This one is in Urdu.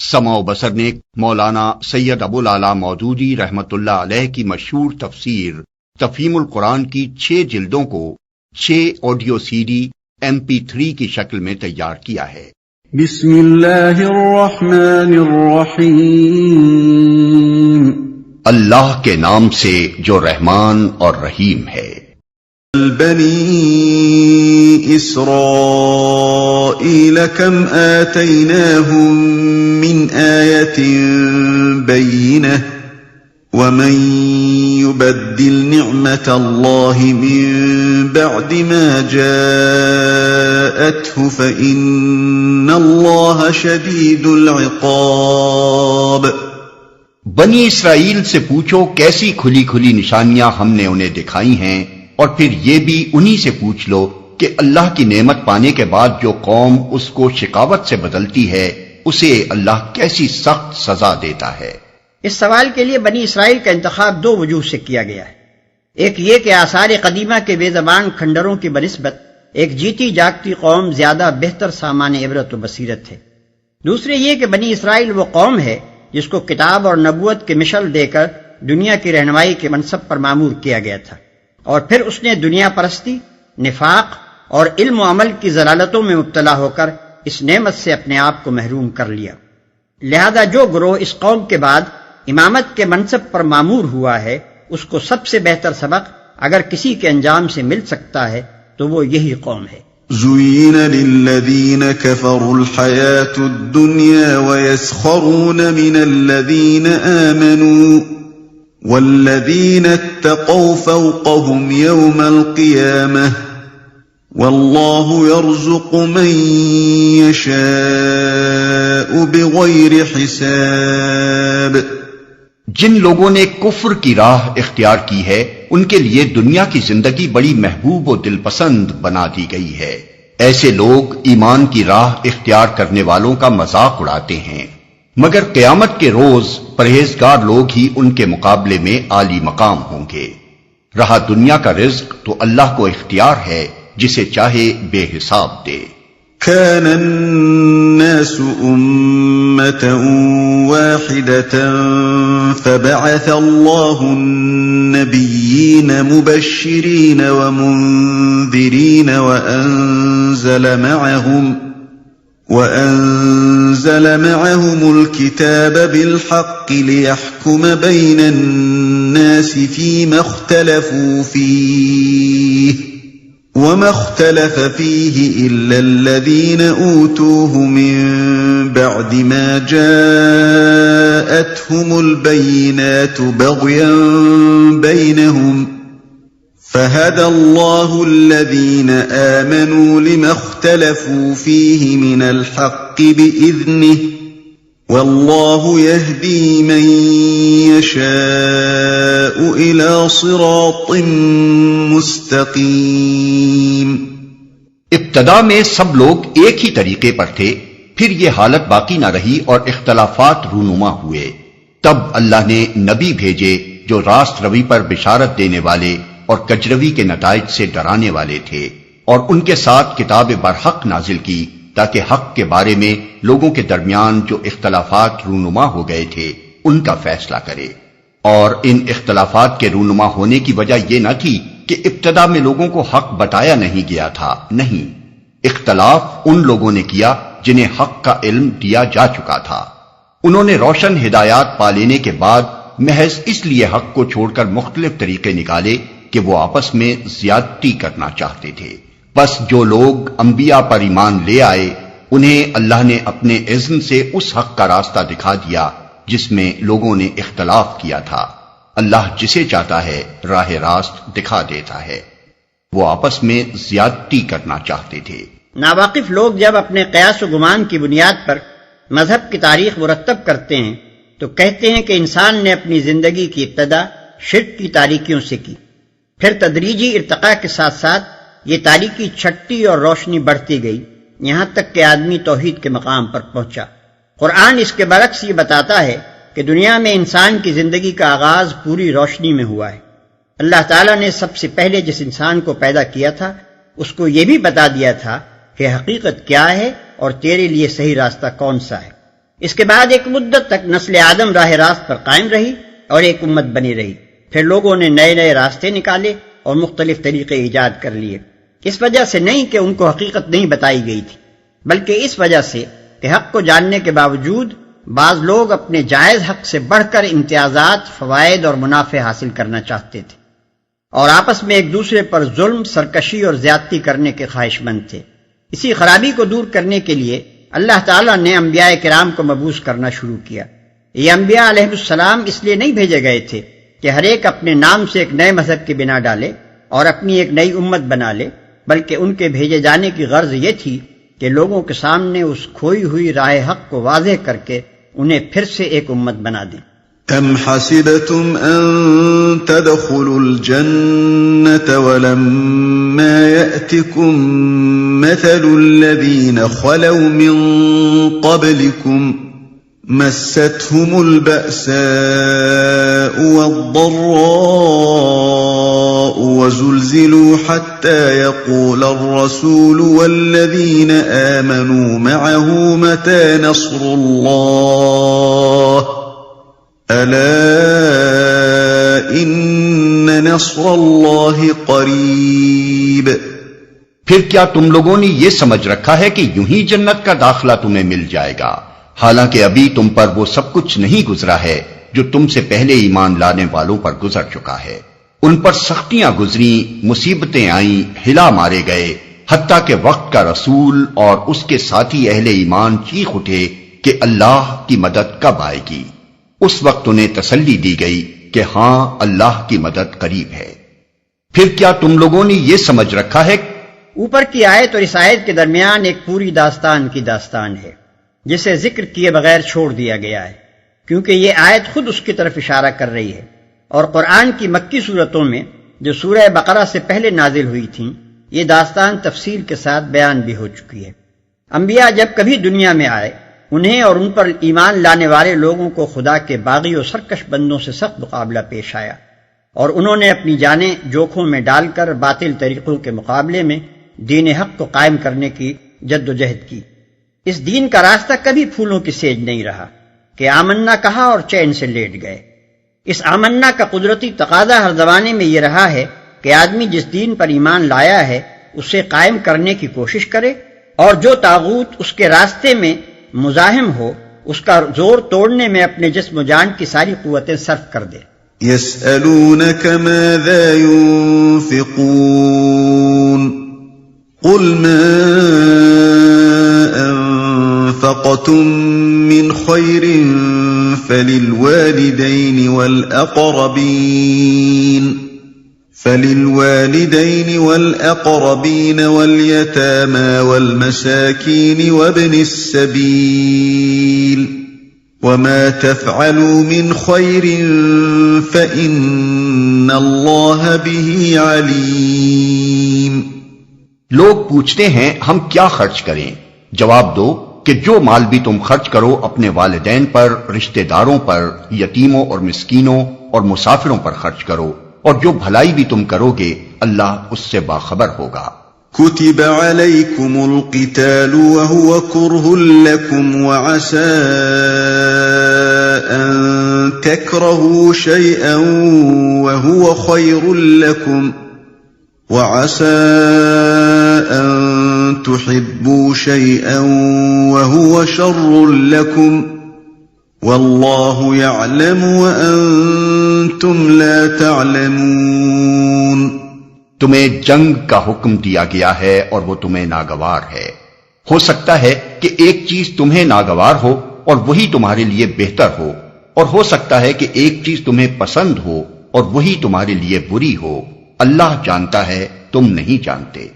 سمع و بصر نے مولانا سید ابوالعلا مودودی رحمت اللہ علیہ کی مشہور تفسیر تفہیم القرآن کی 6 جلدوں کو 6 آڈیو سی ڈی MP3 کی شکل میں تیار کیا ہے۔ بسم اللہ الرحمن الرحیم، اللہ کے نام سے جو رحمان اور رحیم ہے۔ بنی اسرائیل کم آتیناہم من آیت بینہ ومن يبدل نعمت اللہ من بعد ما جاءته فإن اللہ شدید العقاب۔ بنی اسرائیل سے پوچھو کیسی کھلی کھلی نشانیاں ہم نے انہیں دکھائی ہیں، اور پھر یہ بھی انہی سے پوچھ لو کہ اللہ کی نعمت پانے کے بعد جو قوم اس کو شقاوت سے بدلتی ہے اسے اللہ کیسی سخت سزا دیتا ہے۔ اس سوال کے لیے بنی اسرائیل کا انتخاب 2 وجوہ سے کیا گیا ہے۔ ایک یہ کہ آثار قدیمہ کے بے زبان کھنڈروں کی بنسبت ایک جیتی جاگتی قوم زیادہ بہتر سامان عبرت و بصیرت ہے۔ دوسرے یہ کہ بنی اسرائیل وہ قوم ہے جس کو کتاب اور نبوت کے مشعل دے کر دنیا کی رہنمائی کے منصب پر مامور کیا گیا تھا، اور پھر اس نے دنیا پرستی، نفاق اور علم و عمل کی ضلالتوں میں مبتلا ہو کر اس نعمت سے اپنے آپ کو محروم کر لیا۔ لہذا جو گروہ اس قوم کے بعد امامت کے منصب پر مامور ہوا ہے، اس کو سب سے بہتر سبق اگر کسی کے انجام سے مل سکتا ہے تو وہ یہی قوم ہے۔ زُيِّنَ لِلَّذِينَ كَفَرُوا الْحَيَاةُ الدُّنْيَا وَيَسْخَرُونَ مِنَ الَّذِينَ آمَنُوا وَالَّذِينَ اتَّقَوْا فَوْقَهُمْ يَوْمَ الْقِيَامَةِ وَاللَّهُ يَرْزُقُ مَن يَشَاءُ بِغَيْرِ حِسَابٍ۔ جن لوگوں نے کفر کی راہ اختیار کی ہے ان کے لیے دنیا کی زندگی بڑی محبوب و دل پسند بنا دی گئی ہے۔ ایسے لوگ ایمان کی راہ اختیار کرنے والوں کا مذاق اڑاتے ہیں، مگر قیامت کے روز پرہیزگار لوگ ہی ان کے مقابلے میں عالی مقام ہوں گے۔ رہا دنیا کا رزق تو اللہ کو اختیار ہے، جسے چاہے بے حساب دے۔ كان الناس أمة واحدة فبعث الله النبيين مبشرين ومنذرين وأنزل معهم الكتاب بالحق ليحكم بين الناس فيما اختلفوا فيه وما اختلف فيه إلا الذين أوتوه من بعد ما جاءتهم البينات بغيا بينهم فهدى الله الذين آمنوا لما اختلفوا فيه من الحق بإذنه والله يهدي من يشاء إلى صراط مستقيم۔ ابتدا میں سب لوگ ایک ہی طریقے پر تھے، پھر یہ حالت باقی نہ رہی اور اختلافات رونما ہوئے۔ تب اللہ نے نبی بھیجے جو راست روی پر بشارت دینے والے اور کجروی کے نتائج سے ڈرانے والے تھے، اور ان کے ساتھ کتاب برحق نازل کی تاکہ حق کے بارے میں لوگوں کے درمیان جو اختلافات رونما ہو گئے تھے ان کا فیصلہ کرے۔ اور ان اختلافات کے رونما ہونے کی وجہ یہ نہ تھی کہ ابتدا میں لوگوں کو حق بتایا نہیں گیا تھا، نہیں، اختلاف ان لوگوں نے کیا جنہیں حق کا علم دیا جا چکا تھا۔ انہوں نے روشن ہدایات پا لینے کے بعد محض اس لیے حق کو چھوڑ کر مختلف طریقے نکالے کہ وہ آپس میں زیادتی کرنا چاہتے تھے۔ بس جو لوگ انبیاء پر ایمان لے آئے انہیں اللہ نے اپنے اذن سے اس حق کا راستہ دکھا دیا جس میں لوگوں نے اختلاف کیا تھا۔ اللہ جسے چاہتا ہے راہ راست دکھا دیتا ہے۔ وہ آپس میں زیادتی کرنا چاہتے تھے۔ ناواقف لوگ جب اپنے قیاس و گمان کی بنیاد پر مذہب کی تاریخ مرتب کرتے ہیں تو کہتے ہیں کہ انسان نے اپنی زندگی کی ابتدا شرک کی تاریکیوں سے کی، پھر تدریجی ارتقاء کے ساتھ ساتھ یہ تاریکی چھٹتی اور روشنی بڑھتی گئی یہاں تک کہ آدمی توحید کے مقام پر پہنچا۔ قرآن اس کے برعکس یہ بتاتا ہے کہ دنیا میں انسان کی زندگی کا آغاز پوری روشنی میں ہوا ہے۔ اللہ تعالیٰ نے سب سے پہلے جس انسان کو پیدا کیا تھا اس کو یہ بھی بتا دیا تھا کہ حقیقت کیا ہے اور تیرے لیے صحیح راستہ کون سا ہے۔ اس کے بعد ایک مدت تک نسل آدم راہ راست پر قائم رہی اور ایک امت بنی رہی. پھر لوگوں نے نئے نئے راستے نکالے اور مختلف طریقے ایجاد کر لیے. اس وجہ سے نہیں کہ ان کو حقیقت نہیں بتائی گئی تھی، بلکہ اس وجہ سے کہ حق کو جاننے کے باوجود بعض لوگ اپنے جائز حق سے بڑھ کر امتیازات، فوائد اور منافع حاصل کرنا چاہتے تھے اور آپس میں ایک دوسرے پر ظلم، سرکشی اور زیادتی کرنے کے خواہش مند تھے. اسی خرابی کو دور کرنے کے لیے اللہ تعالیٰ نے انبیاء کرام کو مبعوث کرنا شروع کیا. یہ انبیاء علیہ السلام اس لیے نہیں بھیجے گئے تھے کہ ہر ایک اپنے نام سے ایک نئے مذہب کی بنا ڈالے اور اپنی ایک نئی امت بنا لے، بلکہ ان کے بھیجے جانے کی غرض یہ تھی کہ لوگوں کے سامنے اس کھوئی ہوئی راہ حق کو واضح کر کے انہیں پھر سے ایک امت بنا دیں. ام حسبتم ان تدخلوا الجنة ولما يأتكم مثل الذين خلوا من قبلكم مستهم البأساء والضراء وزلزلوا حتى يقول الرسول والذين آمنوا معه متى نصر الله ألا إن نصر الله قريب. پھر کیا تم لوگوں نے یہ سمجھ رکھا ہے کہ یوں ہی جنت کا داخلہ تمہیں مل جائے گا، حالانکہ ابھی تم پر وہ سب کچھ نہیں گزرا ہے جو تم سے پہلے ایمان لانے والوں پر گزر چکا ہے. ان پر سختیاں گزریں، مصیبتیں آئیں، ہلا مارے گئے، حتیٰ کہ وقت کا رسول اور اس کے ساتھی اہل ایمان چیخ اٹھے کہ اللہ کی مدد کب آئے گی. اس وقت انہیں تسلی دی گئی کہ ہاں اللہ کی مدد قریب ہے. پھر کیا تم لوگوں نے یہ سمجھ رکھا ہے؟ اوپر کی آیت اور اس آیت کے درمیان ایک پوری داستان کی داستان ہے جسے ذکر کیے بغیر چھوڑ دیا گیا ہے، کیونکہ یہ آیت خود اس کی طرف اشارہ کر رہی ہے. اور قرآن کی مکی صورتوں میں جو سورہ بقرہ سے پہلے نازل ہوئی تھیں، یہ داستان تفصیل کے ساتھ بیان بھی ہو چکی ہے. انبیاء جب کبھی دنیا میں آئے، انہیں اور ان پر ایمان لانے والے لوگوں کو خدا کے باغی و سرکش بندوں سے سخت مقابلہ پیش آیا، اور انہوں نے اپنی جانیں جوکھوں میں ڈال کر باطل طریقوں کے مقابلے میں دین حق کو قائم کرنے کی جد و جہد کی. اس دین کا راستہ کبھی پھولوں کی سیج نہیں رہا کہ آمنا کہا اور چین سے لیٹ گئے. اس آمنا کا قدرتی تقاضا ہر زمانے میں یہ رہا ہے کہ آدمی جس دین پر ایمان لایا ہے اسے قائم کرنے کی کوشش کرے، اور جو طاغوت اس کے راستے میں مزاحم ہو اس کا زور توڑنے میں اپنے جسم و جان کی ساری قوتیں صرف کر دے. يسألونك ماذا ينفقون قل ما أنفقتم من خير فللوالدين والأقربين واليتامى والمساكين وابن السبيل وما تفعلوا من خير فإن الله به عليم. لوگ پوچھتے ہیں ہم کیا خرچ کریں؟ جواب دو کہ جو مال بھی تم خرچ کرو اپنے والدین پر، رشتہ داروں پر، یتیموں اور مسکینوں اور مسافروں پر خرچ کرو، اور جو بھلائی بھی تم کرو گے اللہ اس سے باخبر ہوگا. كتب عليكم القتال وهو كره لكم وعسى أن تكرهوا شيئا وهو خير لكم وعسى أن تحبوا شيئا وهو شر لكم والله يعلم وأنتم لا تعلمون. تمہیں جنگ کا حکم دیا گیا ہے اور وہ تمہیں ناگوار ہے. ہو سکتا ہے کہ ایک چیز تمہیں ناگوار ہو اور وہی تمہارے لیے بہتر ہو، اور ہو سکتا ہے کہ ایک چیز تمہیں پسند ہو اور وہی تمہارے لیے بری ہو. اللہ جانتا ہے، تم نہیں جانتے.